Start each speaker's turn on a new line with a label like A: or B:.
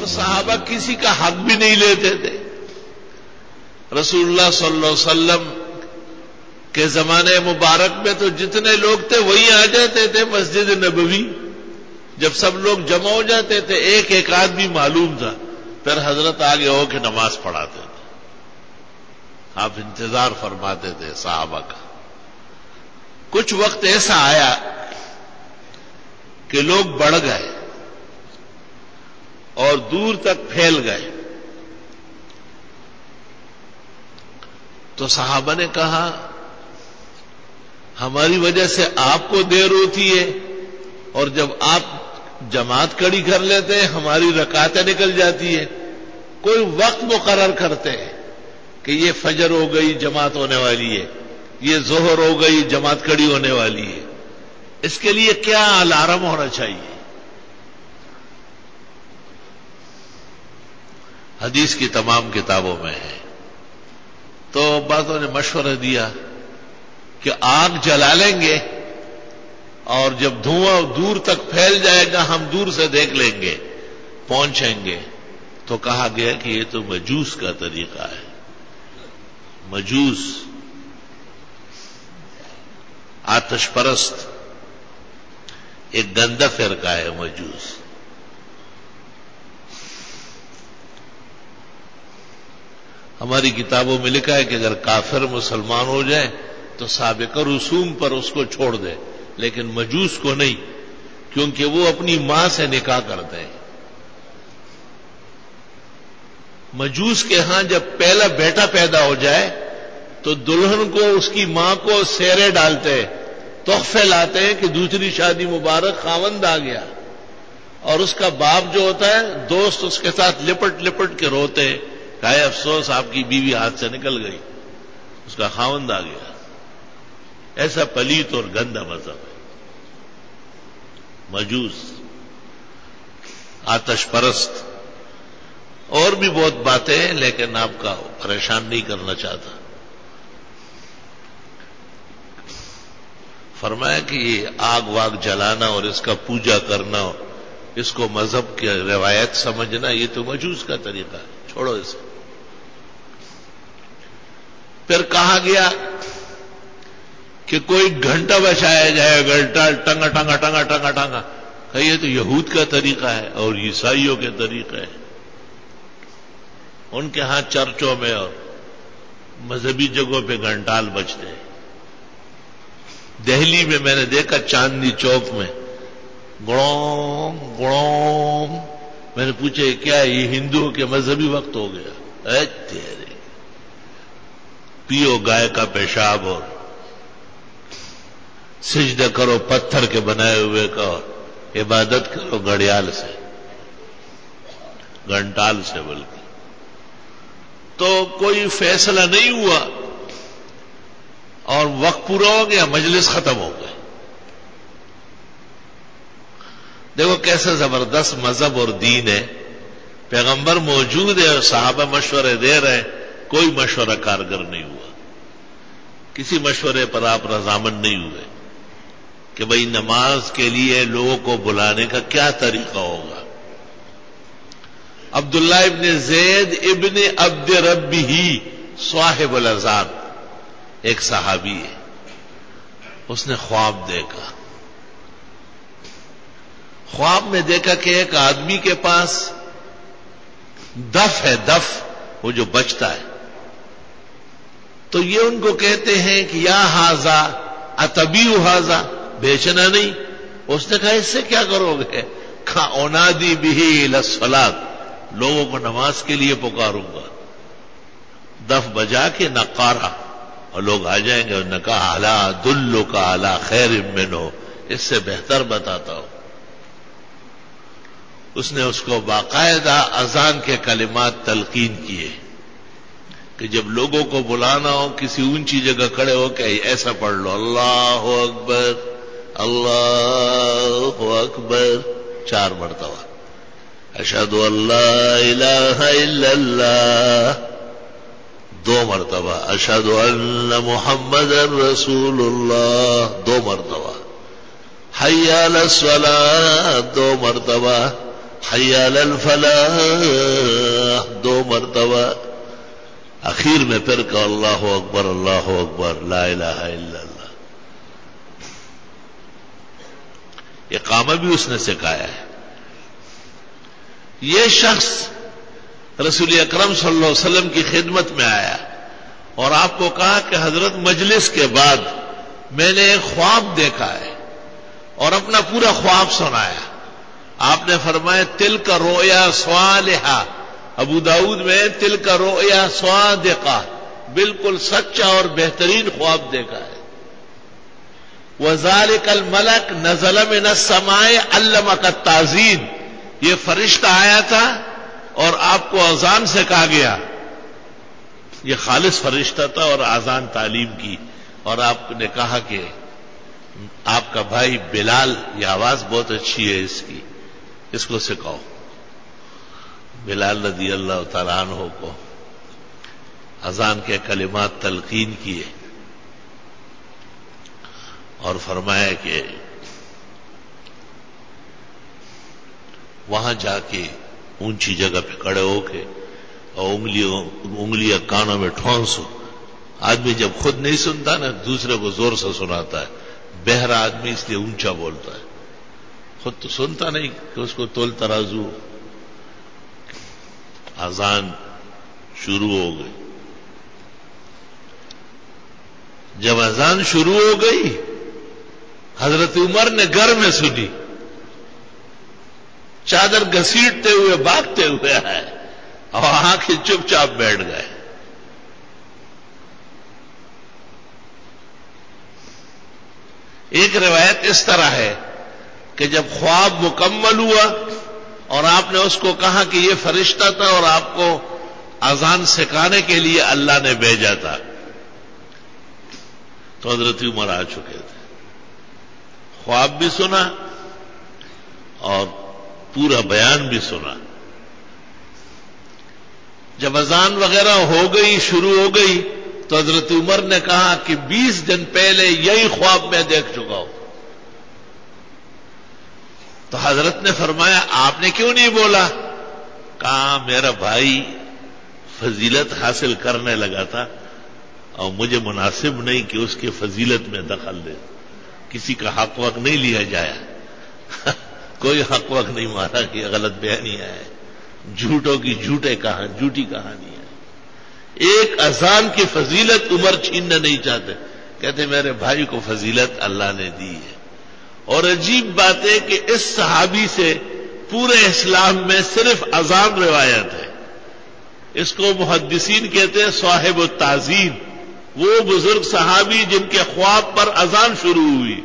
A: اور صحابہ کسی کا حق بھی نہیں لیتے تھے. رسول اللہ صلی اللہ علیہ وسلم کے زمانے مبارک میں تو جتنے لوگ تھے وہی آ جاتے تھے مسجد نبوی. جب سب لوگ جمع ہو جاتے تھے ایک ایک آدمی معلوم تھا، پھر حضرت آگے ہو کے نماز پڑھاتے تھے. آپ انتظار فرماتے تھے صحابہ کا. کچھ وقت ایسا آیا کہ لوگ بڑھ گئے اور دور تک پھیل گئے. تو صحابہ نے کہا ہماری وجہ سے آپ کو دیر ہوتی ہے، اور جب آپ جماعت کھڑی کر لیتے ہیں ہماری رکعتیں نکل جاتی ہے. کوئی وقت مقرر کرتے ہیں کہ یہ فجر ہو گئی جماعت ہونے والی ہے، یہ ظہر ہو گئی جماعت کھڑی ہونے والی ہے. اس کے لیے کیا الارم ہونا چاہیے؟ حدیث کی تمام کتابوں میں ہے. تو بعضوں نے مشورہ دیا کہ آگ جلا لیں گے اور جب دھواں دور تک پھیل جائے گا ہم دور سے دیکھ لیں گے، پہنچیں گے. تو کہا گیا کہ یہ تو مجوس کا طریقہ ہے. مجوس، آتش پرست، ایک گندا فرقہ ہے مجوس. ہماری کتابوں میں لکھا ہے کہ اگر کافر مسلمان ہو جائے تو سابقہ رسوم پر اس کو چھوڑ دے، لیکن مجوس کو نہیں، کیونکہ وہ اپنی ماں سے نکاح کرتے ہیں. مجوس کے ہاں جب پہلا بیٹا پیدا ہو جائے تو دلہن کو اس کی ماں کو سیرے ڈالتے، تحفے لاتے ہیں کہ دوسری شادی مبارک خاوند آ گیا. اور اس کا باپ جو ہوتا ہے دوست اس کے ساتھ لپٹ لپٹ کے روتے ہیں، کہے افسوس آپ کی بیوی ہاتھ سے نکل گئی، اس کا خاوند آ گیا. ایسا پلیت اور گندا مذہب ہے مجوس، آتش پرست. اور بھی بہت باتیں ہیں لیکن آپ کا پریشان نہیں کرنا چاہتا. فرمایا کہ یہ آگ واگ جلانا اور اس کا پوجا کرنا، اس کو مذہب کی روایت سمجھنا، یہ تو مجوس کا طریقہ ہے، چھوڑو اسے. پھر کہا گیا کہ کوئی گھنٹہ بچایا جائے، گھنٹہ ٹنگا ٹنگا ٹنگا ٹنگا ٹنگا. کہ یہ تو یہود کا طریقہ ہے اور عیسائیوں کے طریقہ ہے. ان کے ہاں چرچوں میں اور مذہبی جگہوں پہ گھنٹال بجتے ہیں. دہلی میں میں نے دیکھا چاندنی چوک میں گڑوں گڑوں. میں نے پوچھا یہ کیا ہے؟ یہ ہندوؤں کے مذہبی وقت ہو گیا. اے تیرے پیو گائے کا پیشاب اور سجدہ کرو پتھر کے بنائے ہوئے کا اور عبادت کرو گھڑیال سے، گھنٹال سے. بلکہ تو کوئی فیصلہ نہیں ہوا اور وقت پورا ہو گیا، مجلس ختم ہو گئی. دیکھو کیسا زبردست مذہب اور دین ہے. پیغمبر موجود ہے اور صحابہ مشورے دے رہے ہیں، کوئی مشورہ کارگر نہیں ہوا. کسی مشورے پر آپ رضامند نہیں ہوئے کہ بھئی نماز کے لیے لوگوں کو بلانے کا کیا طریقہ ہوگا. عبداللہ ابن زید ابن عبد ربہ صاحب الازار ایک صحابی ہے. اس نے خواب دیکھا. خواب میں دیکھا کہ ایک آدمی کے پاس دف ہے، دف وہ جو بجتا ہے. تو یہ ان کو کہتے ہیں کہ یا ہاذا اتبیع ہاذا، بیچنا نہیں. اس نے کہا اس سے کیا کرو گے؟ کہا انادی بہ الی الصلاۃ، لوگوں کو نماز کے لیے پکاروں گا. دف بجا کے نقارہ اور لوگ آ جائیں گے. انہوں نے کہا الا ادلک علی خیر منہ، اس سے بہتر بتاتا ہوں. اس نے اس کو باقاعدہ اذان کے کلمات تلقین کیے کہ جب لوگوں کو بلانا ہو کسی اونچی جگہ کھڑے ہو کے ایسا پڑھ لو، اللہ اکبر اللہ اکبر 4 مرتبہ، اشہد ان لا الہ الا اللہ 2 مرتبہ، اشہد ان محمد رسول اللہ 2 مرتبہ، حی علی الصلاۃ 2 مرتبہ، حی علی الفلاح 2 مرتبہ، اخیر میں پھر کہا اللہ اکبر لا الہ الا اللہ۔ اقامہ بھی اس نے سکھایا ہے۔ یہ شخص رسول اکرم صلی اللہ علیہ وسلم کی خدمت میں آیا اور آپ کو کہا کہ حضرت مجلس کے بعد میں نے ایک خواب دیکھا ہے، اور اپنا پورا خواب سنایا۔ آپ نے فرمایا تلک رؤیا صالحہ، ابو داؤد میں تلک رؤیا صادقہ، بالکل سچا اور بہترین خواب دیکھا ہے۔ وذالک الملک نزل من السماء علمک التعظیم، یہ فرشتہ آیا تھا اور آپ کو اذان سے کہا گیا، یہ خالص فرشتہ تھا اور اذان تعلیم کی، اور آپ نے کہا کہ آپ کا بھائی بلال، یہ آواز بہت اچھی ہے اس کی، اس کو سکھاؤ۔ بلال رضی اللہ تعالیٰ عنہ کو اذان کے کلمات تلقین کیے اور فرمایا کہ وہاں جا کے اونچی جگہ پہ کھڑے ہو کے اور انگلیاں کانوں میں ٹھونسو۔ آدمی جب خود نہیں سنتا نا، دوسرے کو زور سے سناتا ہے۔ بہرا آدمی اس لیے اونچا بولتا ہے، خود تو سنتا نہیں کہ اس کو تول ترازو۔ اذان شروع ہو گئی۔ جب اذان شروع ہو گئی، حضرت عمر نے گھر میں سنی، چادر گھسیٹتے ہوئے بھاگتے ہوئے آئے اور آ کے چپ چاپ بیٹھ گئے۔ ایک روایت اس طرح ہے کہ جب خواب مکمل ہوا اور آپ نے اس کو کہا کہ یہ فرشتہ تھا اور آپ کو اذان سکھانے کے لیے اللہ نے بھیجا تھا، تو حضرت عمر آ چکے تھے۔ خواب بھی سنا اور پورا بیان بھی سنا۔ جب اذان وغیرہ ہو گئی، شروع ہو گئی، تو حضرت عمر نے کہا کہ 20 دن پہلے یہی خواب میں دیکھ چکا ہوں۔ تو حضرت نے فرمایا آپ نے کیوں نہیں بولا؟ کہا میرا بھائی فضیلت حاصل کرنے لگا تھا اور مجھے مناسب نہیں کہ اس کی فضیلت میں دخل دے، کسی کا حق وقت نہیں لیا جایا، کوئی حق وقت نہیں مارا کہ غلط بیانی ہے، جھوٹوں کی جھوٹی کہانی ہے۔ ایک اذان کی فضیلت عمر چھیننا نہیں چاہتے، کہتے میرے بھائی کو فضیلت اللہ نے دی ہے۔ اور عجیب بات ہے کہ اس صحابی سے پورے اسلام میں صرف اذان روایت ہے۔ اس کو محدثین کہتے ہیں صاحب التعظیم، وہ بزرگ صحابی جن کے خواب پر اذان شروع ہوئی۔